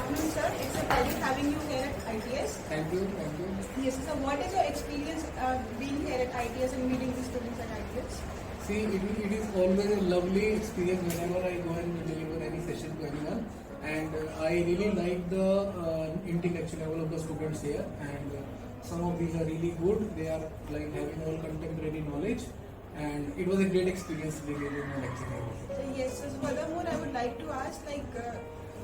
afternoon, sir. It's a pleasure having you here at ITS. Thank you, thank you. Yes, so what is your experience being here at ITS and meeting the students at ITS? See, it is always a lovely experience whenever I go and deliver any session to anyone. And I really like the intellectual level of the students here. And some of these are really good. They are like having all contemporary knowledge. And it was a great experience delivering my lecture here. So yes, so furthermore, I would like to ask,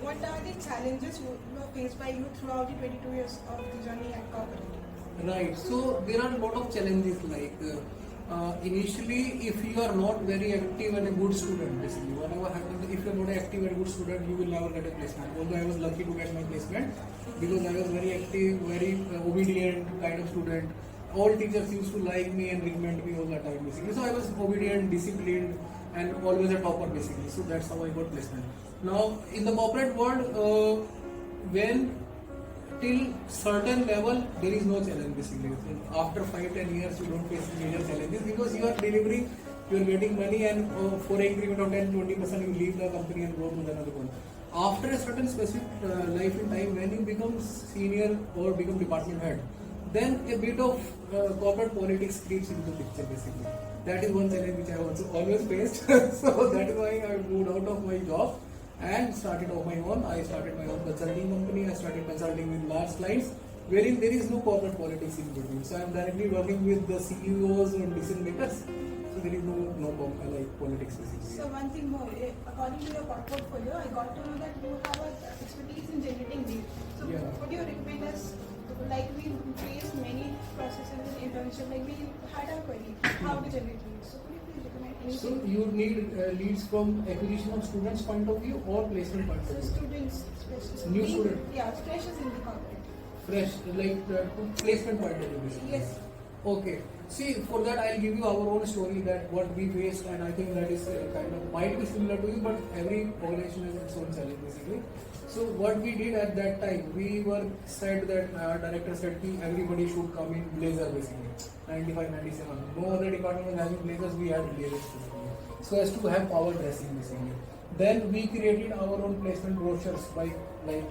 what are the challenges you were faced by you throughout the 22 years of the journey at corporate? Right. So there are a lot of challenges initially, if you are not very active and a good student, basically, whatever happens, if you are not active and a good student, you will never get a placement. Although I was lucky to get my placement because I was very active, very obedient kind of student. All teachers used to like me and recommend me all the time, basically. So I was obedient, disciplined, and always a topper, basically. So that's how I got placement. Now, in the corporate world, when till certain level there is no challenge basically. After 5-10 years you don't face major challenges because you are delivering, you are getting money, and for increment of 10-20% you leave the company and go to another one. After a certain specific life in time, when you become senior or become department head, then a bit of corporate politics creeps into the picture basically. That is one challenge which I also always faced. So that is why I moved out of my job and started on my own. I started my own consulting company. I started consulting with large clients wherein there is no corporate politics in between. So I am directly working with the CEOs and decision makers. So there is no politics basically. So one thing more, according to your portfolio, I got to know that you have expertise in generating leads. So would you recommend us, like we faced many processes in internship, like we had a query, how to generate leads. So could you please recommend anything? So you need leads from acquisition of students point of view or placement point of view? So students, especially. New student? Yeah, freshers in the corporate. Fresh, placement point of view basically. Yes. Okay. See, for that I'll give you our own story that what we faced, and I think that is might be similar to you, but every organization has its own challenge basically. So what we did at that time, we were said that our director said that everybody should come in blazer basically. 95, 97. No other department was having blazers, we had blazers basically. So as to have power dressing basically. Then we created our own placement brochures by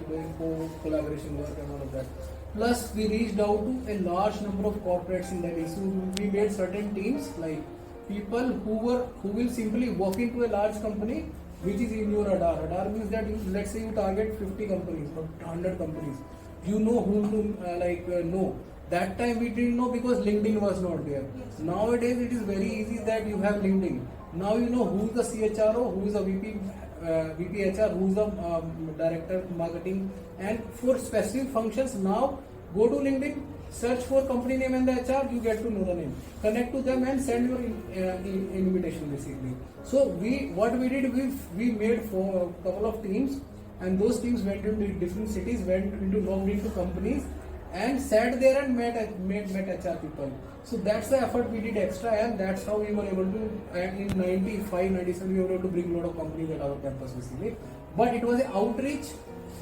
doing collaboration work and all of that. Plus we reached out to a large number of corporates in that issue. We made certain teams like people who will simply walk into a large company which is in your radar. Radar means that let's say you target 50 companies or 100 companies. You know whom to know. That time we didn't know because LinkedIn was not there. Yes. Nowadays it is very easy that you have LinkedIn. Now you know who is the CHRO, who is the VP HR, who is the director marketing, and for specific functions now go to LinkedIn, search for company name and the HR, you get to know the name. Connect to them and send your invitation basically. So what we did, we made for a couple of teams, and those teams went into different cities, logged into companies, and sat there and met HR people. So that's the effort we did extra, and that's how we were able to, and in 95, 97 we were able to bring a lot of companies at our campus basically. But it was an outreach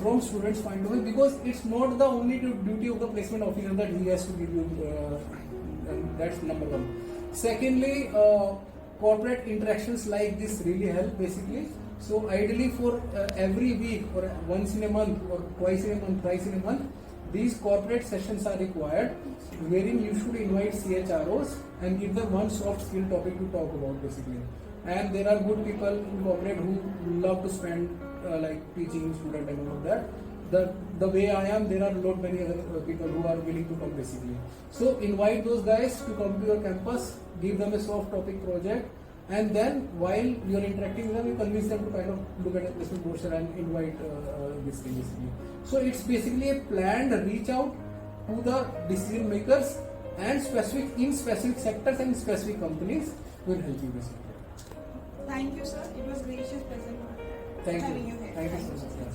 from students' point of view, because it's not the only duty of the placement officer that he has to give you, that's number one. Secondly, corporate interactions like this really help basically. So ideally for every week or once in a month or twice in a month, thrice in a month, these corporate sessions are required, wherein you should invite CHROs and give them one soft skill topic to talk about basically. And there are good people in corporate who love to spend teaching student and all of that. The way I am, there are many other people who are willing to come basically. So invite those guys to come to your campus, give them a soft topic project, and then while you are interacting with them, you convince them to kind of look at a placement brochure and invite this thing basically. So it's basically a planned reach out to the decision makers and in specific sectors and specific companies will help you basically. Thank you, sir. It was gracious pleasure Thank having you. you here. Thank you so much.